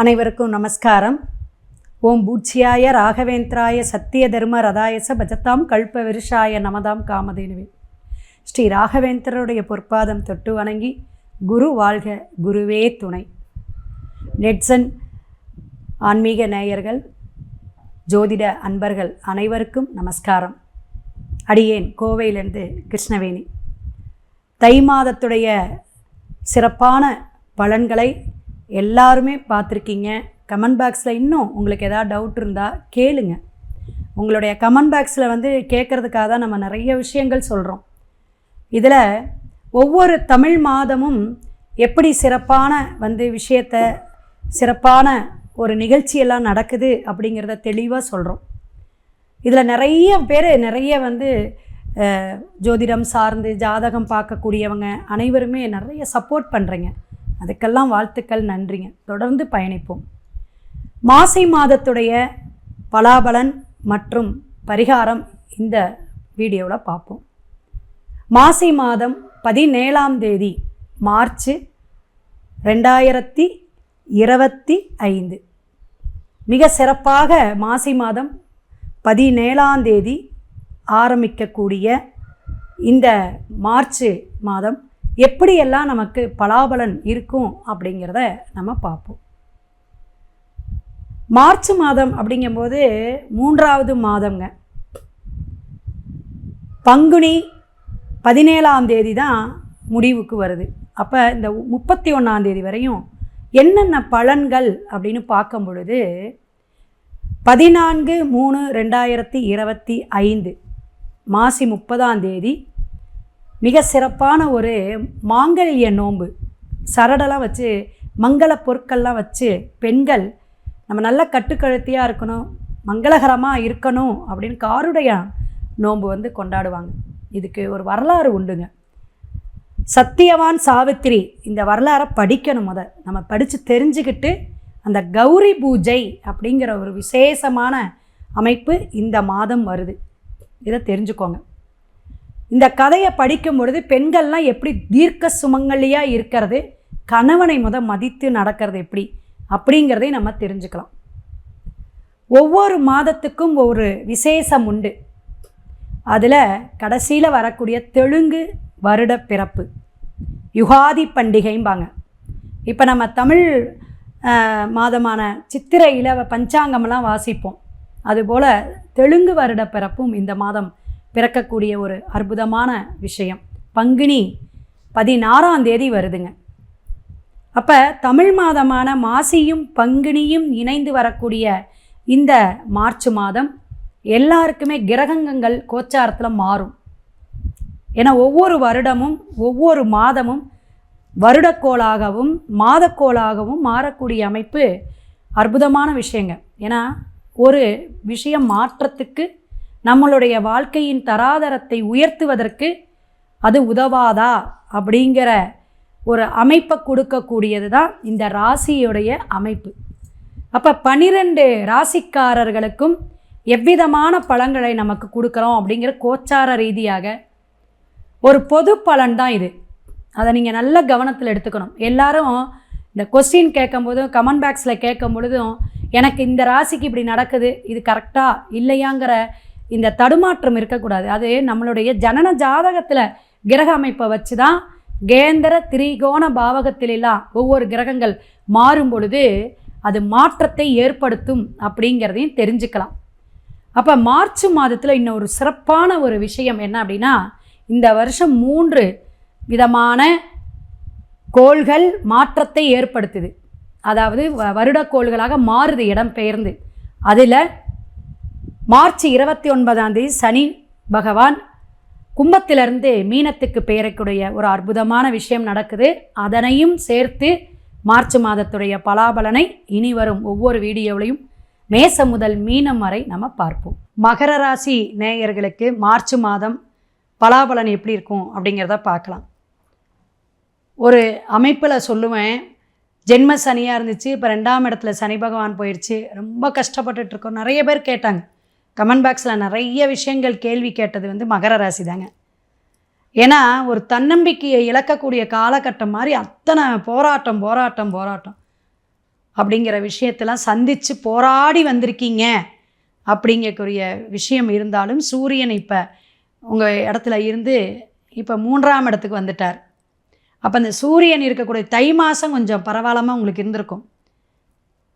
அனைவருக்கும் நமஸ்காரம். ஓம் பூஜ்யாய ராகவேந்திராய சத்திய தர்ம ரதாயச பஜத்தாம் கல்ப விருஷாய நமதாம் காமதேனுவே. ஸ்ரீ ராகவேந்திரருடைய பொற்பாதம் தொட்டு வணங்கி குரு வாழ்க, குருவே துணை. நெட்சன் ஆன்மீக நேயர்கள், ஜோதிட அன்பர்கள் அனைவருக்கும் நமஸ்காரம். அடியேன் கோவையிலிருந்து கிருஷ்ணவேணி. தை மாதத்துடைய சிறப்பான பலன்களை எல்லாருமே பார்த்துருக்கீங்க. கமெண்ட் பாக்ஸில் இன்னும் உங்களுக்கு எதாவது டவுட் இருந்தால் கேளுங்க. உங்களுடைய கமெண்ட் பாக்ஸில் கேட்குறதுக்காக தான் நம்ம நிறைய விஷயங்கள் சொல்கிறோம். இதில் ஒவ்வொரு தமிழ் மாதமும் எப்படி சிறப்பான விஷயத்தை, சிறப்பான ஒரு நிகழ்ச்சியெல்லாம் நடக்குது அப்படிங்கிறத தெளிவாக சொல்கிறோம். இதில் நிறைய பேர் ஜோதிடம் சார்ந்து ஜாதகம் பார்க்கக்கூடியவங்க அனைவருமே நிறைய சப்போர்ட் பண்ணுறீங்க. அதுக்கெல்லாம் வாழ்த்துக்கள், நன்றிங்க. தொடர்ந்து பயணிப்போம். மாசி மாதத்துடைய பலாபலன் மற்றும் பரிகாரம் இந்த வீடியோவில் பார்ப்போம். மாசி மாதம் 17ஆம் தேதி மார்ச் 2025 மிக சிறப்பாக மாசி மாதம் 17ஆம் தேதி ஆரம்பிக்கக்கூடிய இந்த மார்ச் மாதம் எப்படியெல்லாம் நமக்கு பலாபலன் இருக்கும் அப்படிங்கிறத நம்ம பார்ப்போம். மார்ச் மாதம் அப்படிங்கும்போது 3வது மாதங்க. பங்குனி 17ஆம் தேதி தான் முடிவுக்கு வருது. அப்போ இந்த 31ஆம் தேதி வரையும் என்னென்ன பலன்கள் அப்படின்னு பார்க்கும் பொழுது 14/3/2025 மாசி 30ஆம் தேதி மிக சிறப்பான ஒரு மாங்கல்ய நோன்பு, சரடெல்லாம் வச்சு மங்கள பொருட்கள்லாம் வச்சு பெண்கள் நம்ம நல்ல கட்டுக்கழுத்தியாக இருக்கணும், மங்களகரமாக இருக்கணும் அப்படின்னு காருடைய நோன்பு கொண்டாடுவாங்க. இதுக்கு ஒரு வரலாறு உண்டுங்க. சத்தியவான் சாவித்திரி இந்த வரலாறை படிக்கணும். நம்ம படித்து தெரிஞ்சுக்கிட்டு அந்த கௌரி பூஜை அப்படிங்கிற ஒரு விசேஷமான அமைப்பு இந்த மாதம் வருது. இதை தெரிஞ்சுக்கோங்க. இந்த கதையை படிக்கும் பொழுது பெண்கள்லாம் எப்படி தீர்க்க சுமங்கலியாக இருக்கிறது, கணவனை மதித்து நடக்கிறது எப்படி அப்படிங்கிறதை நம்ம தெரிஞ்சுக்கலாம். ஒவ்வொரு மாதத்துக்கும் ஒரு விசேஷம் உண்டு. அதில் கடைசியில் வரக்கூடிய தெலுங்கு வருட பிறப்பு யுகாதி பண்டிகைம்பாங்க. இப்போ நம்ம தமிழ் மாதமான சித்திரையில் பஞ்சாங்கமெல்லாம் வாசிப்போம். அதுபோல் தெலுங்கு வருட பிறப்பும் இந்த மாதம் பிறக்கக்கூடிய ஒரு அற்புதமான விஷயம். பங்குனி 16ஆம் தேதி வருதுங்க. அப்போ தமிழ் மாதமான மாசியும் பங்குனியும் இணைந்து வரக்கூடிய இந்த மார்ச் மாதம் எல்லாருக்குமே கிரகங்கள் கோச்சாரத்தில் மாறும். ஏன்னா ஒவ்வொரு வருடமும் ஒவ்வொரு மாதமும் வருடக்கோளாகவும் மாதக்கோளாகவும் மாறக்கூடிய அமைப்பு அற்புதமான விஷயங்க. ஏன்னா ஒரு விஷயம் மாற்றத்துக்கு, நம்மளுடைய வாழ்க்கையின் தராதரத்தை உயர்த்துவதற்கு அது உதவாதா அப்படிங்கிற ஒரு அமைப்பை கொடுக்கக்கூடியது தான் இந்த ராசியுடைய அமைப்பு. அப்போ 12 ராசிக்காரர்களுக்கும் எவ்விதமான பலன்களை நமக்கு கொடுக்குறோம் அப்படிங்கிற கோச்சார ரீதியாக ஒரு பொது பலன் தான் இது. அதை நீங்கள் நல்ல கவனத்தில் எடுத்துக்கணும். எல்லாரும் இந்த கொஸ்டின் கேட்கும்போதும் கமெண்ட் பாக்ஸில் கேட்கும் பொழுதும் எனக்கு இந்த ராசிக்கு இப்படி நடக்குது, இது கரெக்டாக இல்லையாங்கிற இந்த தடுமாற்றம் இருக்கக்கூடாது. அது நம்மளுடைய ஜனன ஜாதகத்தில் கிரக அமைப்பை வச்சு தான் கேந்திர திரிகோண பாவகத்திலெல்லாம் ஒவ்வொரு கிரகங்கள் மாறும் பொழுது அது மாற்றத்தை ஏற்படுத்தும் அப்படிங்கிறதையும் தெரிஞ்சுக்கலாம். அப்போ மார்ச் மாதத்தில் இன்னொரு சிறப்பான ஒரு விஷயம் என்ன அப்படின்னா, இந்த வருஷம் 3 விதமான கோள்கள் மாற்றத்தை ஏற்படுத்துது. அதாவது வருடக்கோள்களாக மாறுது இடம் பெயர்ந்து. அதில் மார்ச் 29ஆம் தேதி சனி பகவான் கும்பத்திலிருந்து மீனத்துக்கு பெயரக்கூடிய ஒரு அற்புதமான விஷயம் நடக்குது. அதனையும் சேர்த்து மார்ச் மாதத்துடைய பலாபலனை இனி வரும் ஒவ்வொரு வீடியோவிலையும் மேசம் முதல் மீனம் வரை நம்ம பார்ப்போம். மகர ராசி நேயர்களுக்கு மார்ச் மாதம் பலாபலன் எப்படி இருக்கும் அப்படிங்கிறத பார்க்கலாம். ஒரு அமைப்பில் சொல்லுவேன், ஜென்ம சனியாக இருந்துச்சு, இப்போ 2ஆம் இடத்துல சனி பகவான் போயிடுச்சு, ரொம்ப கஷ்டப்பட்டுட்ருக்கோம். நிறைய பேர் கேட்டாங்க கமெண்ட் பாக்ஸில், நிறைய விஷயங்கள் கேள்வி கேட்டது மகர ராசி தாங்க. ஏன்னா ஒரு தன்னம்பிக்கையை இழக்கக்கூடிய காலகட்டம் மாதிரி அத்தனை போராட்டம். அப்படிங்கிற விஷயத்தெல்லாம் சந்தித்து போராடி வந்திருக்கீங்க அப்படிங்கக்கூடிய விஷயம் இருந்தாலும் சூரியன் இப்போ உங்கள் இடத்துல இருந்து இப்போ 3ஆம் இடத்துக்கு வந்துட்டார். அப்போ அந்த சூரியன் இருக்கக்கூடிய தை மாதம் கொஞ்சம் பரவாயில்லாமல் உங்களுக்கு இருந்திருக்கும்.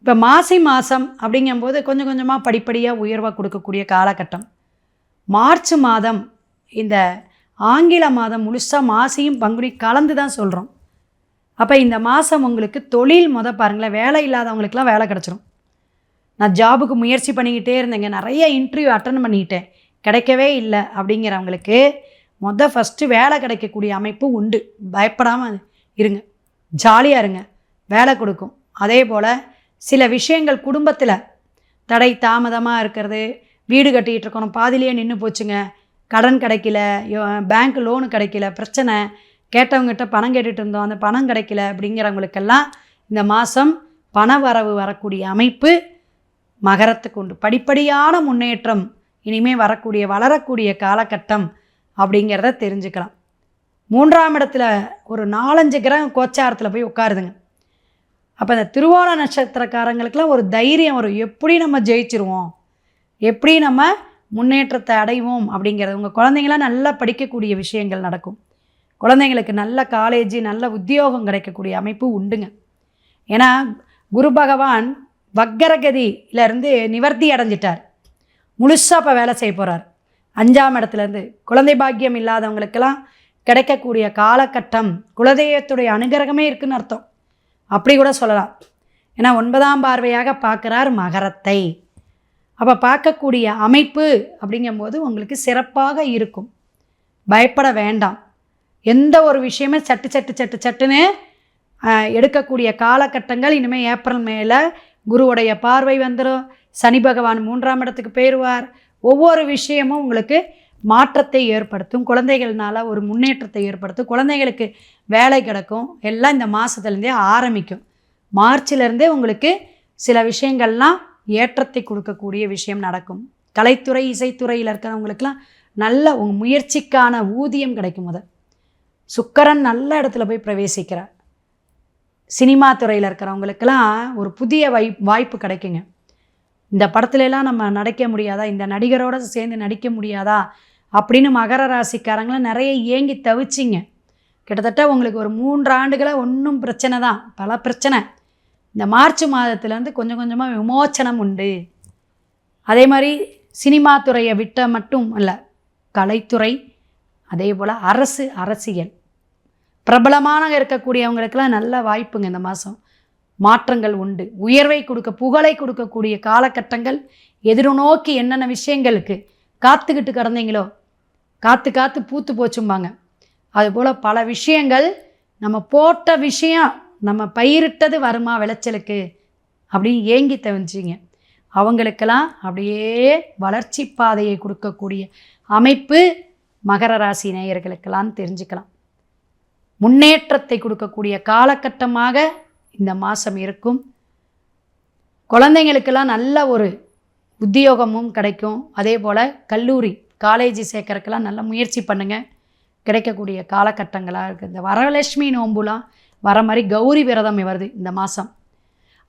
இப்போ மாசி மாதம் அப்படிங்கும்போது கொஞ்சம் கொஞ்சமாக படிப்படியாக உயர்வாக கொடுக்கக்கூடிய காலகட்டம். மார்ச் மாதம், இந்த ஆங்கில மாதம் முழுசாக மாசியும் பங்குனி கலந்து தான் சொல்கிறோம். அப்போ இந்த மாதம் உங்களுக்கு தொழில் பாருங்களேன், வேலை இல்லாதவங்களுக்கெல்லாம் வேலை கிடச்சிரும். நான் ஜாபுக்கு முயற்சி பண்ணிக்கிட்டே இருந்தேங்க, நிறைய இன்டர்வியூ அட்டன் பண்ணிக்கிட்டேன், கிடைக்கவே இல்லை அப்படிங்கிறவங்களுக்கு ஃபஸ்ட்டு வேலை கிடைக்கக்கூடிய அமைப்பு உண்டு. பயப்படாமல் இருங்க, ஜாலியாக இருங்க, வேலை கொடுக்கும். அதே போல் சில விஷயங்கள் குடும்பத்தில் தடை தாமதமாக இருக்கிறது, வீடு கட்டிகிட்டு இருக்கணும், பாதிலேயே நின்று போச்சுங்க, கடன் கிடைக்கல, பேங்க் லோனு கிடைக்கல, பிரச்சனை, கேட்டவங்ககிட்ட பணம் கேட்டுட்டு இருந்தோம், அந்த பணம் கிடைக்கல அப்படிங்கிறவங்களுக்கெல்லாம் இந்த மாதம் பண வரவு வரக்கூடிய அமைப்பு மகரத்துக்கு உண்டு. படிப்படியான முன்னேற்றம் இனிமேல் வரக்கூடிய வளரக்கூடிய காலகட்டம் அப்படிங்கிறத தெரிஞ்சுக்கலாம். 3ஆம் இடத்துல ஒரு 4-5 கிரகம் கோச்சாரத்தில் போய் உட்காருதுங்க. அப்போ இந்த திருவோண நட்சத்திரக்காரங்களுக்கெல்லாம் ஒரு தைரியம் வரும், எப்படி நம்ம ஜெயிச்சிருவோம், எப்படி நம்ம முன்னேற்றத்தை அடைவோம் அப்படிங்கிறது. உங்கள் குழந்தைங்களாம் நல்லா படிக்கக்கூடிய விஷயங்கள் நடக்கும், குழந்தைங்களுக்கு நல்ல காலேஜ் நல்ல உத்தியோகம் கிடைக்கக்கூடிய அமைப்பு உண்டுங்க. ஏன்னா குரு பகவான் வக்கரகதியிலேருந்து நிவர்த்தி அடைஞ்சிட்டார், முழுசாக இப்போ வேலை செய்ய போகிறார். 5ஆம் இடத்துலேருந்து குழந்தை பாக்கியம் இல்லாதவங்களுக்கெல்லாம் கிடைக்கக்கூடிய காலகட்டம், குலதெய்வத்துடைய அனுகிரகமே இருக்குதுன்னு அர்த்தம், அப்படி கூட சொல்லலாம். ஏன்னா 9ஆம் பார்வையாக பார்க்குறார் மகரத்தை. அப்போ பார்க்கக்கூடிய அமைப்பு அப்படிங்கும்போது உங்களுக்கு சிறப்பாக இருக்கும், பயப்பட வேண்டாம். எந்த ஒரு விஷயமே சட்டுன்னு எடுக்கக்கூடிய காலகட்டங்கள் இனிமேல் ஏப்ரல் மேலே குருவுடைய பார்வை வந்துடும். சனி பகவான் 3ஆம் இடத்துக்கு போயிடுவார். ஒவ்வொரு விஷயமும் உங்களுக்கு மாற்றத்தை ஏற்படுத்தும், குழந்தைகள்னால ஒரு முன்னேற்றத்தை ஏற்படுத்தும், குழந்தைகளுக்கு வேலை கிடைக்கும். எல்லாம் இந்த மாதத்துலேருந்தே ஆரம்பிக்கும். மார்ச்சிலேருந்தே உங்களுக்கு சில விஷயங்கள்லாம் ஏற்றத்தை கொடுக்கக்கூடிய விஷயம் நடக்கும். கலைத்துறை இசைத்துறையில் இருக்கிறவங்களுக்கெல்லாம் நல்ல உங்கள் முயற்சிக்கான ஊதியம் கிடைக்கும். சுக்கிரன் நல்ல இடத்துல போய் பிரவேசிக்கிறார். சினிமா துறையில் இருக்கிறவங்களுக்கெல்லாம் ஒரு புதிய வாய்ப்பு கிடைக்குங்க. இந்த படத்துலலாம் நம்ம நடிக்க முடியாதா, இந்த நடிகரோடு சேர்ந்து நடிக்க முடியாதா அப்படின்னு மகர ராசிக்காரங்களாம் நிறைய ஏங்கி தவிச்சிங்க. கிட்டத்தட்ட உங்களுக்கு ஒரு 3 ஆண்டுகளாக ஒன்றும் பிரச்சனை தான், பல பிரச்சனை. இந்த மார்ச் மாதத்துலேருந்து கொஞ்சம் கொஞ்சமாக விமோச்சனம் உண்டு. அதே மாதிரி சினிமா துறையை விட்ட மட்டும் இல்லை, கலைத்துறை, அதே போல் அரசியல் பிரபலமான இருக்கக்கூடியவங்களுக்கெல்லாம் நல்ல வாய்ப்புங்க. இந்த மாதம் மாற்றங்கள் உண்டு, உயர்வை கொடுக்க புகழை கொடுக்கக்கூடிய காலகட்டங்கள். எதிர்நோக்கி என்னென்ன விஷயங்களுக்கு காத்துக்கிட்டு கிடந்தீங்களோ, காத்து பூத்து போச்சும்பாங்க, அதுபோல் பல விஷயங்கள் நம்ம போட்ட விஷயம், நம்ம பயிரிட்டது வருமா விளைச்சலுக்கு அப்படின்னு ஏங்கி தவிச்சிங்க, அவங்களுக்கெல்லாம் அப்படியே வளர்ச்சி பாதையை கொடுக்கக்கூடிய அமைப்பு மகர ராசி நேயர்களுக்கெல்லாம் தெரிஞ்சுக்கலாம். முன்னேற்றத்தை கொடுக்கக்கூடிய காலகட்டமாக இந்த மாதம் இருக்கும். குழந்தைங்களுக்கெல்லாம் நல்ல ஒரு உத்தியோகமும் கிடைக்கும். அதே போல் கல்லூரி காலேஜ் சேர்க்கறதுக்கெல்லாம் நல்ல முயற்சி பண்ணுங்கள், கிடைக்கக்கூடிய காலகட்டங்களாக இருக்குது. இந்த வரலட்சுமி நோம்புலாம் வர மாதிரி கௌரி விரதம் வருது இந்த மாதம்.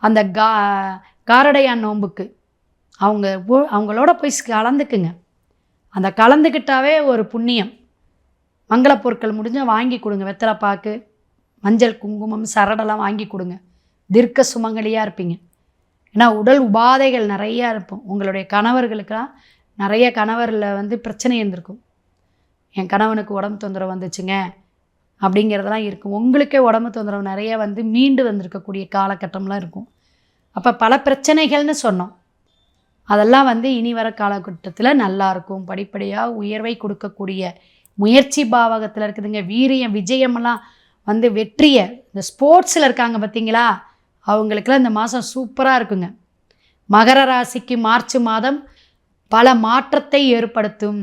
அந்த காரடையான் நோம்புக்கு அவங்களோட போய் கலந்துக்குங்க. அந்த கலந்துக்கிட்டாவே ஒரு புண்ணியம். மங்கள பொருட்கள் முடிஞ்சால் வாங்கி கொடுங்க, வெத்தலை பாக்கு, மஞ்சள் குங்குமம் சரடெல்லாம் வாங்கி கொடுங்க. தீர்க்க சுமங்கலியாக இருப்பீங்க. ஏன்னா உடல் உபாதைகள் நிறையா இருப்போம். உங்களுடைய கணவர்களுக்கெல்லாம் நிறைய கணவரில் பிரச்சனை இருந்திருக்கும், என் கணவனுக்கு உடம்பு தொந்தரவு வந்துச்சுங்க அப்படிங்கிறதெல்லாம் இருக்கும். உங்களுக்கே உடம்பு தொந்தரவு நிறைய மீண்டு வந்திருக்கக்கூடிய காலகட்டம்லாம் இருக்கும். அப்போ பல பிரச்சனைகள்னு சொன்னோம், அதெல்லாம் இனி வர காலகட்டத்தில் நல்லாயிருக்கும். படிப்படியாக உயர்வை கொடுக்கக்கூடிய முயற்சி பாவகத்தில் இருக்குதுங்க. வீரியம் விஜயமெல்லாம் வெற்றியை, இந்த ஸ்போர்ட்ஸில் இருக்காங்க பார்த்தீங்களா, அவங்களுக்கெல்லாம் இந்த மாதம் சூப்பராக இருக்குங்க. மகர ராசிக்கு மார்ச் மாதம் பல மாற்றத்தை ஏற்படுத்தும்.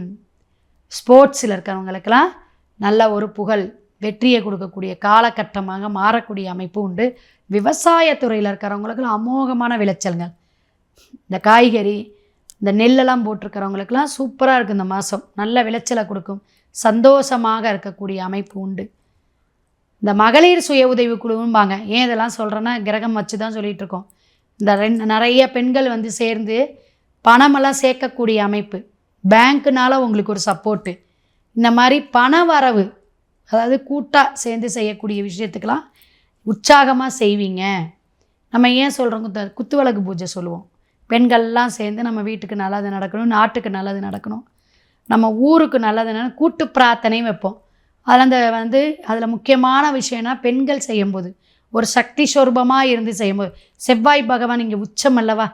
ஸ்போர்ட்ஸில் இருக்கிறவங்களுக்கெல்லாம் நல்ல ஒரு புகழ் வெற்றியை கொடுக்கக்கூடிய காலகட்டமாக மாறக்கூடிய அமைப்பு உண்டு. விவசாயத்துறையில் இருக்கிறவங்களுக்கெல்லாம் அமோகமான விளைச்சல்கள், இந்த காய்கறி இந்த நெல்லெல்லாம் போட்டிருக்கிறவங்களுக்கெல்லாம் சூப்பராக இருக்குது. இந்த மாதம் நல்ல விளைச்சலை கொடுக்கும், சந்தோஷமாக இருக்கக்கூடிய அமைப்பு உண்டு. இந்த மகளிர் சுய உதவி குழுவும்பாங்க, ஏன் இதெல்லாம் சொல்கிறேன்னா கிரகம் வச்சு தான் சொல்லிகிட்டு இருக்கோம். இந்த நிறைய பெண்கள் வந்து சேர்ந்து பணமெல்லாம் சேர்க்கக்கூடிய அமைப்பு, பேங்க்குனால உங்களுக்கு ஒரு சப்போர்ட்டு, இந்த மாதிரி பண வரவு, அதாவது கூட்டாக சேர்ந்து செய்யக்கூடிய விஷயத்துக்கெல்லாம் உற்சாகமாக செய்வீங்க. நம்ம ஏன் சொல்கிறோம், குத்துவிளக்கு பூஜை சொல்லுவோம். பெண்கள்லாம் சேர்ந்து நம்ம வீட்டுக்கு நல்லது நடக்கணும், நாட்டுக்கு நல்லது நடக்கணும், நம்ம ஊருக்கு நல்லது கூட்டு பிரார்த்தனை வைப்போம். அதில் முக்கியமான விஷயம்னா பெண்கள் செய்யும்போது ஒரு சக்தி சொரூபமாக இருந்து செய்யும்போது, செவ்வாய் பகவான் இங்கே உச்சம் அல்லவா,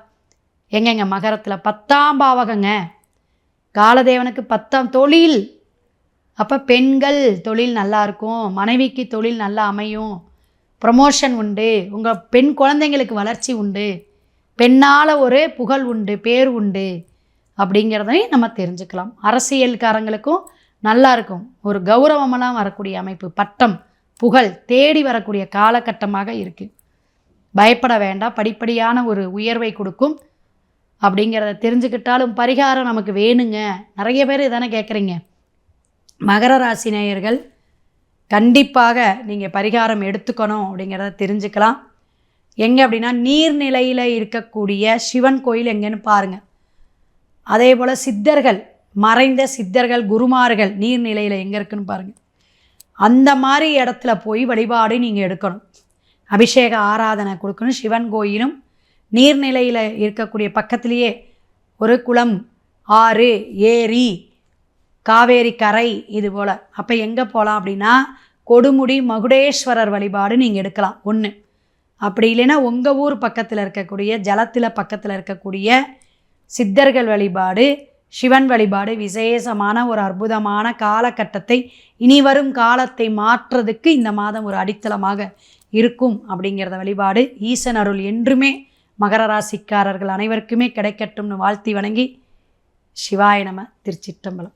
எங்கெங்க மகரத்தில் 10ஆம் பாவகங்க, காலதேவனுக்கு 10ஆம் தொழில். அப்போ பெண்கள் தொழில் நல்லா இருக்கும், மனைவிக்கு தொழில் நல்லா அமையும், ப்ரமோஷன் உண்டு, உங்கள் பெண் குழந்தைங்களுக்கு வளர்ச்சி உண்டு, பெண்ணால் ஒரு புகழ் உண்டு, பேர் உண்டு அப்படிங்கிறதையும் நம்ம தெரிஞ்சுக்கலாம். அரசியல்காரங்களுக்கும் நல்லா இருக்கும், ஒரு கௌரவமெல்லாம் வரக்கூடிய அமைப்பு, பட்டம் புகழ் தேடி வரக்கூடிய காலகட்டமாக இருக்குது. பயப்பட வேண்டாம், படிப்படியான ஒரு உயர்வை கொடுக்கும் அப்படிங்கிறத தெரிஞ்சுக்கிட்டாலும் பரிகாரம் நமக்கு வேணுங்க. நிறைய பேர் இதானே கேட்குறீங்க. மகர ராசி நேயர்கள் கண்டிப்பாக நீங்கள் பரிகாரம் எடுத்துக்கணும் அப்படிங்கிறத தெரிஞ்சுக்கலாம். எங்கே அப்படின்னா, நீர்நிலையில் இருக்கக்கூடிய சிவன் கோயில் எங்கேன்னு பாருங்கள். அதே போல் சித்தர்கள், மறைந்த சித்தர்கள் குருமார்கள் நீர்நிலையில் எங்கே இருக்குன்னு பாருங்கள். அந்த மாதிரி இடத்துல போய் வழிபாடு நீங்கள் எடுக்கணும், அபிஷேக ஆராதனை கொடுக்கணும். சிவன் கோயிலும் நீர்நிலையில் இருக்கக்கூடிய பக்கத்துலேயே ஒரு குளம், ஆறு, ஏரி, காவேரி கரை இது போல். அப்போ எங்கே போகலாம் அப்படின்னா, கொடுமுடி மகுடேஸ்வரர் வழிபாடு நீங்கள் எடுக்கலாம் ஒன்று. அப்படி இல்லைன்னா உங்கள் ஊர் பக்கத்தில் இருக்கக்கூடிய ஜலத்தில் பக்கத்தில் இருக்கக்கூடிய சித்தர்கள் வழிபாடு, சிவன் வழிபாடு விசேஷமான ஒரு அற்புதமான காலகட்டத்தை, இனி வரும் காலத்தை மாற்றுறதுக்கு இந்த மாதம் ஒரு அடித்தளமாக இருக்கும் அப்படிங்கிறத வழிபாடு. ஈசன் அருள் என்றுமே மகர ராசிக்காரர்கள் அனைவருக்குமே கிடைக்கட்டும்னு வாழ்த்தி வணங்கி, சிவாய நம. திருச்சிற்றம்பலம்.